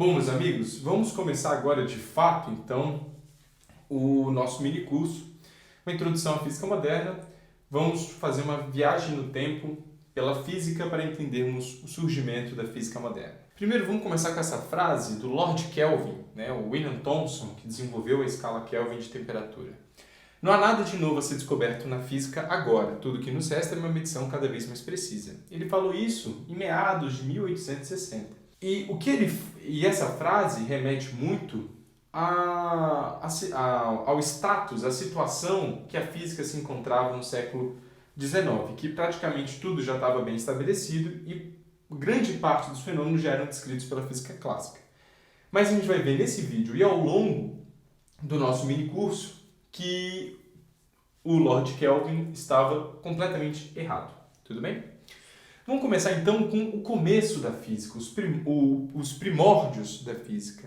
Bom, meus amigos, vamos começar agora de fato, então, o nosso mini curso, uma introdução à física moderna. Vamos fazer uma viagem no tempo pela física para entendermos o surgimento da física moderna. Primeiro, vamos começar com essa frase do Lord Kelvin, o William Thomson, que desenvolveu a escala Kelvin de temperatura. Não há nada de novo a ser descoberto na física agora, tudo que nos resta é uma medição cada vez mais precisa. Ele falou isso em meados de 1860. E essa frase remete muito ao status, à situação que a física se encontrava no século XIX, que praticamente tudo já estava bem estabelecido e grande parte dos fenômenos já eram descritos pela física clássica. Mas a gente vai ver nesse vídeo e ao longo do nosso mini curso que o Lord Kelvin estava completamente errado. Tudo bem? Vamos começar então com o começo da física, os primórdios da física.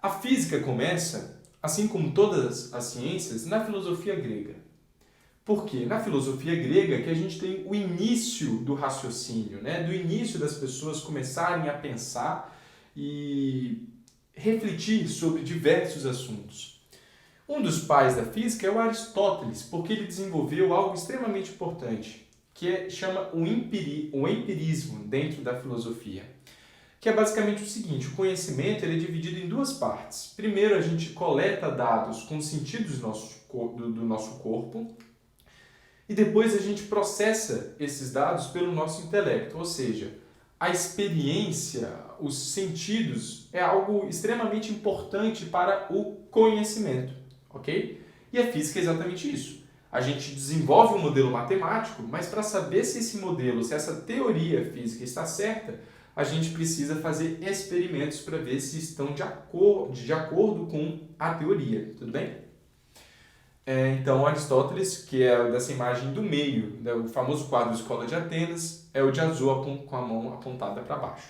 A física começa, assim como todas as ciências, na filosofia grega. Por quê? Na filosofia grega que a gente tem o início do raciocínio, do início das pessoas começarem a pensar e refletir sobre diversos assuntos. Um dos pais da física é o Aristóteles, porque ele desenvolveu algo extremamente importante, que chama o empirismo dentro da filosofia, que é basicamente o seguinte: o conhecimento ele é dividido em duas partes. Primeiro, a gente coleta dados com os sentidos do nosso corpo, e depois a gente processa esses dados pelo nosso intelecto, ou seja, a experiência, os sentidos, é algo extremamente importante para o conhecimento, ok? E a física é exatamente isso. A gente desenvolve um modelo matemático, mas para saber se esse modelo, se essa teoria física está certa, a gente precisa fazer experimentos para ver se estão de acordo com a teoria, tudo bem? Então, Aristóteles, que é dessa imagem do meio, o famoso quadro Escola de Atenas, é o de azul com a mão apontada para baixo.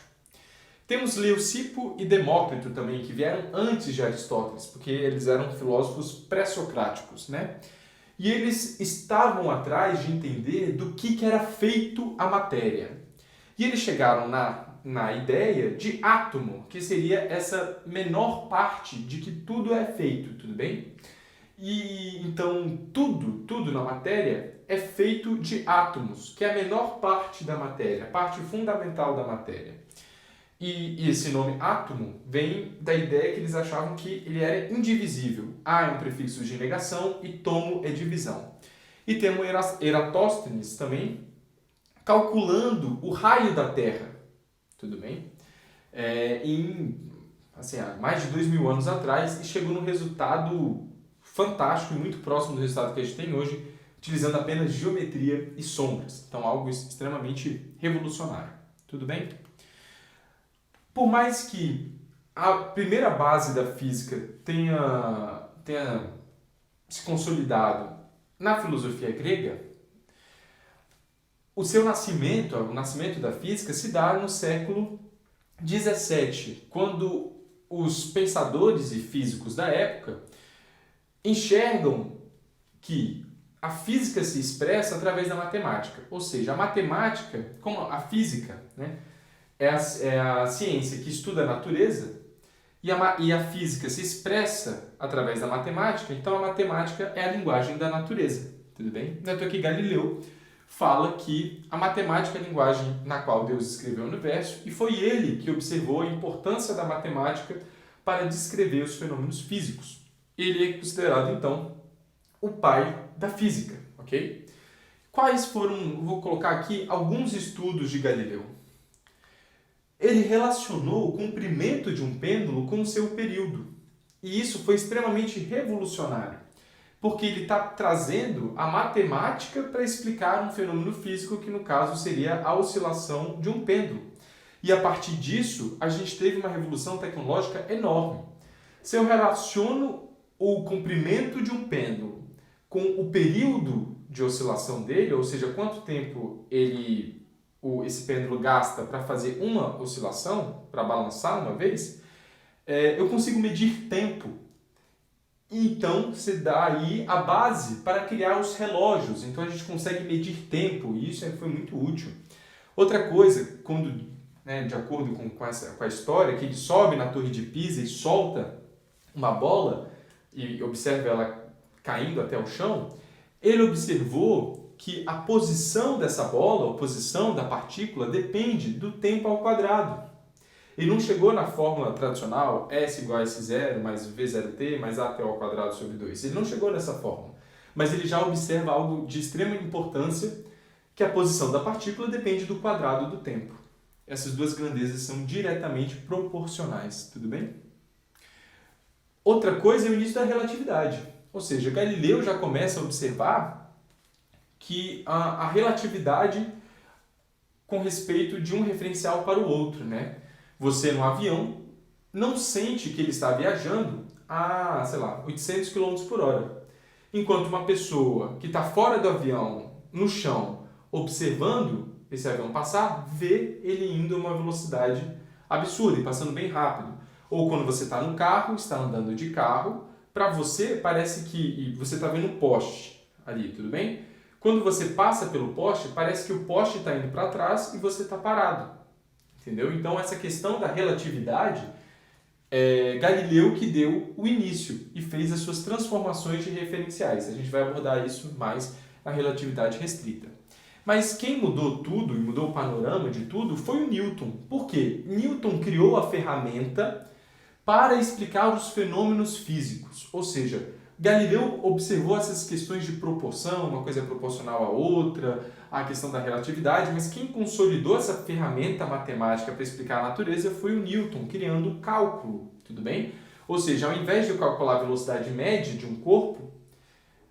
Temos Leucipo e Demócrito também, que vieram antes de Aristóteles, porque eles eram filósofos pré-socráticos, E eles estavam atrás de entender do que era feito a matéria. E eles chegaram na ideia de átomo, que seria essa menor parte de que tudo é feito, tudo bem? E então tudo na matéria é feito de átomos, que é a menor parte da matéria, a parte fundamental da matéria. E esse nome átomo vem da ideia que eles achavam que ele era indivisível. A é um prefixo de negação e tomo é divisão. E temos Eratóstenes também calculando o raio da Terra. Tudo bem? Há mais de 2000 anos atrás, e chegou num resultado fantástico e muito próximo do resultado que a gente tem hoje, utilizando apenas geometria e sombras. Então, algo extremamente revolucionário. Tudo bem? Por mais que a primeira base da física tenha se consolidado na filosofia grega, o nascimento da física se dá no século XVII, quando os pensadores e físicos da época enxergam que a física se expressa através da matemática. Ou seja, a matemática, como a física, é a ciência que estuda a natureza e a física se expressa através da matemática, então a matemática é a linguagem da natureza, tudo bem? Tanto é que Galileu fala que a matemática é a linguagem na qual Deus escreveu o universo e foi ele que observou a importância da matemática para descrever os fenômenos físicos. Ele é considerado, então, o pai da física, ok? Vou colocar aqui alguns estudos de Galileu. Ele relacionou o comprimento de um pêndulo com o seu período. E isso foi extremamente revolucionário, porque ele está trazendo a matemática para explicar um fenômeno físico que, no caso, seria a oscilação de um pêndulo. E a partir disso, a gente teve uma revolução tecnológica enorme. Se eu relaciono o comprimento de um pêndulo com o período de oscilação dele, ou seja, quanto tempo esse pêndulo gasta para fazer uma oscilação, para balançar uma vez, eu consigo medir tempo. Então, se dá aí a base para criar os relógios. Então, a gente consegue medir tempo e isso foi muito útil. Outra coisa, quando né, de acordo com a história, que ele sobe na Torre de Pisa e solta uma bola e observa ela caindo até o chão, ele observou que a posição dessa bola, a posição da partícula, depende do tempo ao quadrado. Ele não chegou na fórmula tradicional S igual a S0 mais V0t mais AT ao quadrado sobre 2. Ele não chegou nessa fórmula. Mas ele já observa algo de extrema importância, que a posição da partícula depende do quadrado do tempo. Essas duas grandezas são diretamente proporcionais, tudo bem? Outra coisa é o início da relatividade. Ou seja, Galileu já começa a observar que a relatividade com respeito de um referencial para o outro, né? Você no avião não sente que ele está viajando a, 800 km por hora. Enquanto uma pessoa que está fora do avião, no chão, observando esse avião passar, vê ele indo a uma velocidade absurda e passando bem rápido. Ou quando você está num carro, está andando de carro, para você parece que você está vendo um poste ali, tudo bem? Quando você passa pelo poste, parece que o poste está indo para trás e você está parado. Entendeu? Então, essa questão da relatividade, Galileu que deu o início e fez as suas transformações de referenciais. A gente vai abordar isso mais na relatividade restrita. Mas quem mudou tudo e mudou o panorama de tudo foi o Newton. Por quê? Newton criou a ferramenta para explicar os fenômenos físicos. Ou seja, Galileu observou essas questões de proporção, uma coisa é proporcional à outra, a questão da relatividade, mas quem consolidou essa ferramenta matemática para explicar a natureza foi o Newton, criando o cálculo, tudo bem? Ou seja, ao invés de eu calcular a velocidade média de um corpo,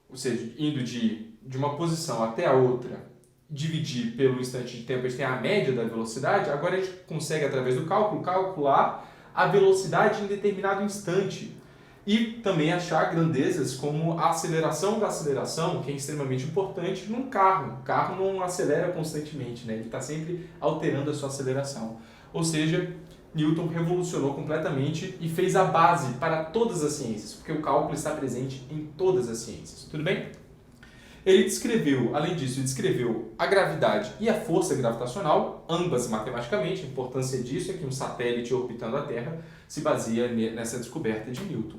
ou seja, indo de uma posição até a outra, dividir pelo instante de tempo, a gente tem a média da velocidade, agora a gente consegue, através do cálculo, calcular a velocidade em determinado instante. E também achar grandezas como a aceleração da aceleração, que é extremamente importante num carro. O carro não acelera constantemente, né? Ele está sempre alterando a sua aceleração. Ou seja, Newton revolucionou completamente e fez a base para todas as ciências, porque o cálculo está presente em todas as ciências. Tudo bem? Ele descreveu, além disso, descreveu a gravidade e a força gravitacional, ambas matematicamente. A importância disso é que um satélite orbitando a Terra se baseia nessa descoberta de Newton.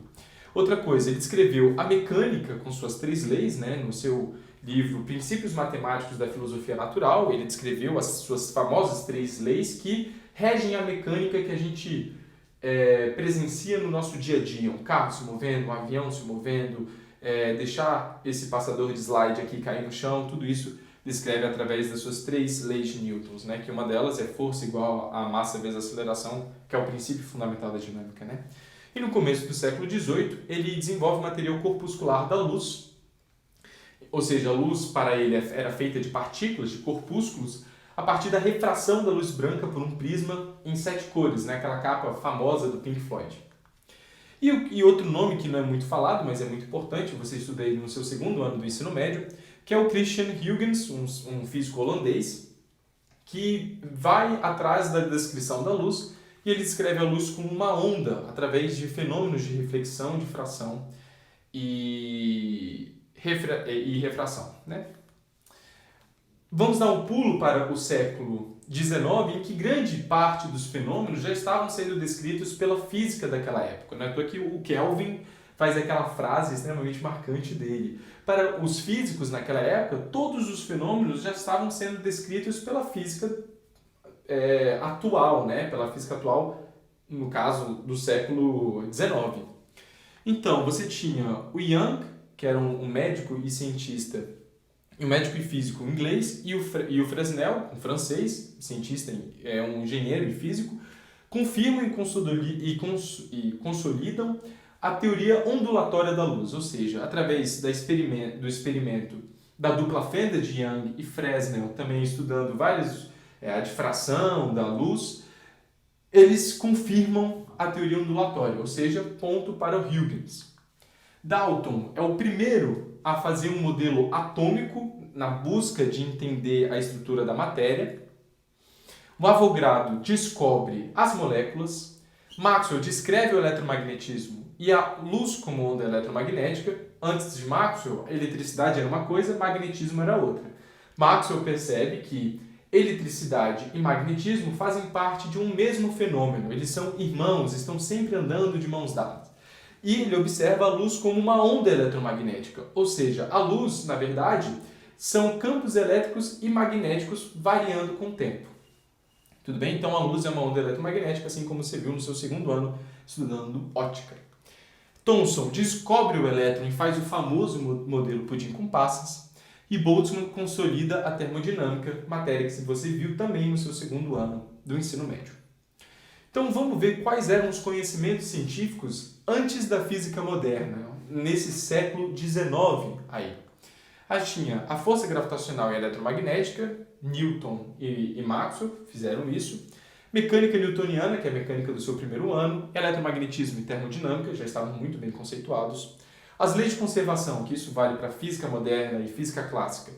Outra coisa, ele descreveu a mecânica com suas 3 leis, né, no seu livro Princípios Matemáticos da Filosofia Natural. Ele descreveu as suas famosas 3 leis que regem a mecânica que a gente presencia no nosso dia a dia. Um carro se movendo, um avião se movendo, deixar esse passador de slide aqui cair no chão, tudo isso descreve através das suas 3 leis de Newton, né? Que uma delas é força igual a massa vezes aceleração, que é o princípio fundamental da dinâmica, né? E no começo do século XVIII, ele desenvolve uma teoria corpuscular da luz, ou seja, a luz para ele era feita de partículas, de corpúsculos, a partir da refração da luz branca por um prisma em 7 cores, né? Aquela capa famosa do Pink Floyd. E outro nome que não é muito falado, mas é muito importante, você estuda ele no seu 2º ano do ensino médio, que é o Christian Huygens, um físico holandês, que vai atrás da descrição da luz e ele descreve a luz como uma onda através de fenômenos de reflexão, difração e refração, né? Vamos dar um pulo para o século XIX, em que grande parte dos fenômenos já estavam sendo descritos pela física daquela época. Não é à toa que o Kelvin faz aquela frase extremamente marcante dele. Para os físicos naquela época, todos os fenômenos já estavam sendo descritos pela física atual, né? Pela física atual, no caso do século XIX. Então, você tinha o Young, que era um médico e cientista, um médico e físico inglês, e o Fresnel, um francês, cientista, um engenheiro e físico, confirmam e consolidam a teoria ondulatória da luz, ou seja, através do experimento da dupla fenda de Young e Fresnel, também estudando a difração da luz, eles confirmam a teoria ondulatória, ou seja, ponto para o Huygens. Dalton é o primeiro a fazer um modelo atômico na busca de entender a estrutura da matéria. O Avogadro descobre as moléculas. Maxwell descreve o eletromagnetismo e a luz como onda eletromagnética. Antes de Maxwell, a eletricidade era uma coisa, magnetismo era outra. Maxwell percebe que Eletricidade e magnetismo fazem parte de um mesmo fenômeno, eles são irmãos, estão sempre andando de mãos dadas. E ele observa a luz como uma onda eletromagnética, ou seja, a luz, na verdade, são campos elétricos e magnéticos variando com o tempo. Tudo bem? Então a luz é uma onda eletromagnética, assim como você viu no seu segundo ano estudando ótica. Thomson descobre o elétron e faz o famoso modelo pudim com passas. E Boltzmann consolida a termodinâmica, matéria que você viu também no seu segundo ano do ensino médio. Então vamos ver quais eram os conhecimentos científicos antes da física moderna, nesse século XIX aí. Tinha a força gravitacional e eletromagnética, Newton e Maxwell fizeram isso. Mecânica newtoniana, que é a mecânica do seu primeiro ano, eletromagnetismo e termodinâmica, já estavam muito bem conceituados. As leis de conservação, que isso vale para física moderna e física clássica.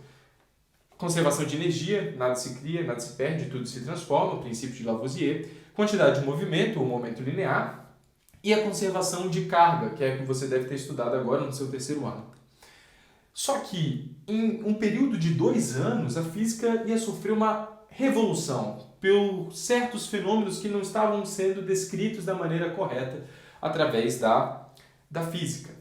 Conservação de energia, nada se cria, nada se perde, tudo se transforma, o princípio de Lavoisier. Quantidade de movimento, ou momento linear. E a conservação de carga, que é o que você deve ter estudado agora no seu terceiro ano. Só que, em um período de 2 anos, a física ia sofrer uma revolução por certos fenômenos que não estavam sendo descritos da maneira correta através da física.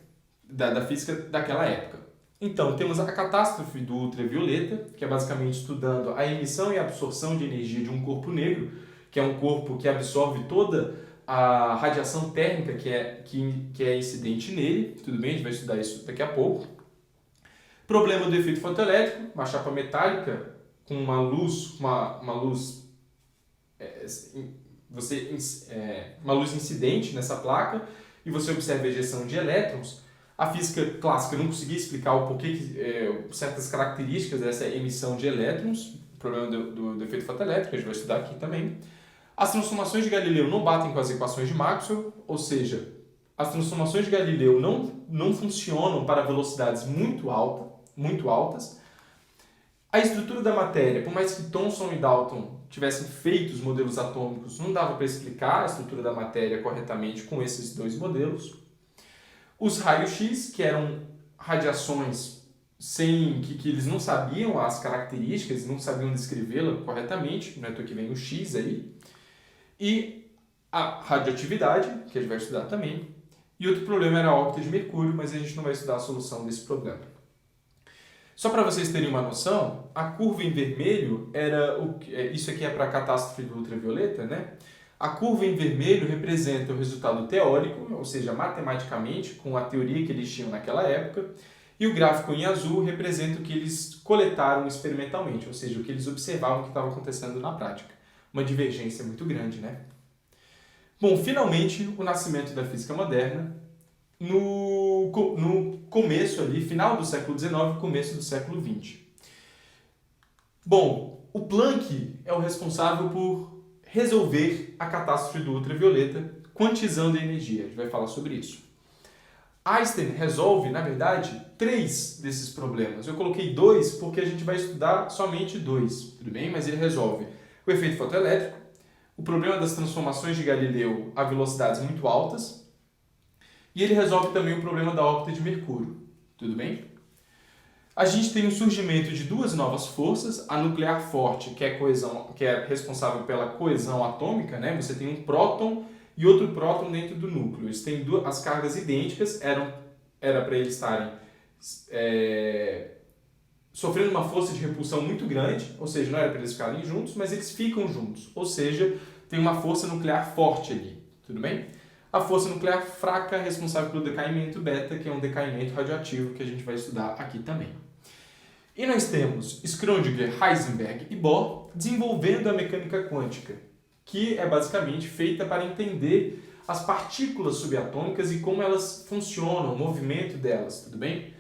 Da física daquela época. Então, temos a catástrofe do ultravioleta, que é basicamente estudando a emissão e absorção de energia de um corpo negro, que é um corpo que absorve toda a radiação térmica que é incidente nele. Tudo bem, a gente vai estudar isso daqui a pouco. Problema do efeito fotoelétrico, uma chapa metálica com uma luz incidente nessa placa, e você observa a ejeção de elétrons. A física clássica não conseguia explicar o porquê certas características dessa emissão de elétrons, o problema do efeito fotoelétrico, a gente vai estudar aqui também. As transformações de Galileu não batem com as equações de Maxwell, ou seja, as transformações de Galileu não funcionam para velocidades muito altas. A estrutura da matéria, por mais que Thomson e Dalton tivessem feito os modelos atômicos, não dava para explicar a estrutura da matéria corretamente com esses 2 modelos. Os raios-x, que eram radiações que eles não sabiam as características, não sabiam descrevê-la corretamente, não é que vem o X aí. E a radioatividade, que a gente vai estudar também. E outro problema era a órbita de Mercúrio, mas a gente não vai estudar a solução desse problema. Só para vocês terem uma noção, a curva em vermelho isso aqui é para a catástrofe do ultravioleta, né? A curva em vermelho representa o resultado teórico, ou seja, matematicamente, com a teoria que eles tinham naquela época, e o gráfico em azul representa o que eles coletaram experimentalmente, ou seja, o que eles observavam que estava acontecendo na prática. Uma divergência muito grande, né? Bom, finalmente, o nascimento da física moderna, no começo ali, final do século XIX, começo do século XX. Bom, o Planck é o responsável por resolver a catástrofe do ultravioleta, quantizando a energia. A gente vai falar sobre isso. Einstein resolve, na verdade, 3 desses problemas. Eu coloquei 2 porque a gente vai estudar somente 2, tudo bem? Mas ele resolve o efeito fotoelétrico, o problema das transformações de Galileu a velocidades muito altas, e ele resolve também o problema da órbita de Mercúrio, tudo bem? A gente tem o surgimento de 2 novas forças, a nuclear forte, que é responsável pela coesão atômica, né? Você tem um próton e outro próton dentro do núcleo. Eles têm as cargas idênticas, era para eles estarem sofrendo uma força de repulsão muito grande, ou seja, não era para eles ficarem juntos, mas eles ficam juntos, ou seja, tem uma força nuclear forte ali, tudo bem? A força nuclear fraca é responsável pelo decaimento beta, que é um decaimento radioativo que a gente vai estudar aqui também. E nós temos Schrödinger, Heisenberg e Bohr desenvolvendo a mecânica quântica, que é basicamente feita para entender as partículas subatômicas e como elas funcionam, o movimento delas, tudo bem?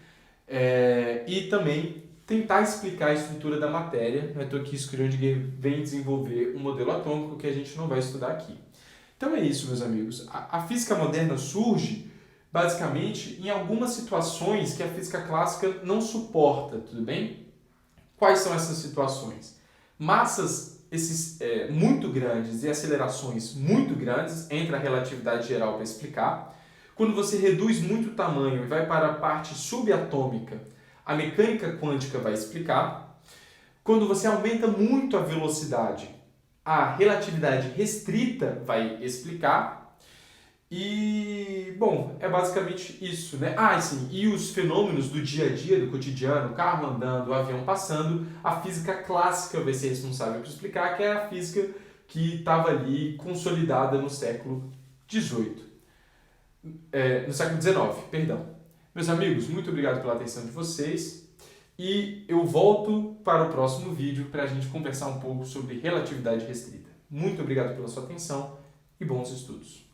E também tentar explicar a estrutura da matéria, não é que Schrödinger vem desenvolver um modelo atômico que a gente não vai estudar aqui. Então é isso, meus amigos. A física moderna surge, basicamente, em algumas situações que a física clássica não suporta, tudo bem? Quais são essas situações? Massas muito grandes e acelerações muito grandes, entra a relatividade geral para explicar. Quando você reduz muito o tamanho e vai para a parte subatômica, a mecânica quântica vai explicar. Quando você aumenta muito a velocidade, a relatividade restrita vai explicar. E, bom, é basicamente isso, né? Ah, sim, e os fenômenos do dia a dia, do cotidiano, o carro andando, o avião passando, a física clássica vai ser responsável por explicar, que é a física que estava ali consolidada no século XVIII. No século XIX, perdão. Meus amigos, muito obrigado pela atenção de vocês e eu volto para o próximo vídeo para a gente conversar um pouco sobre relatividade restrita. Muito obrigado pela sua atenção e bons estudos.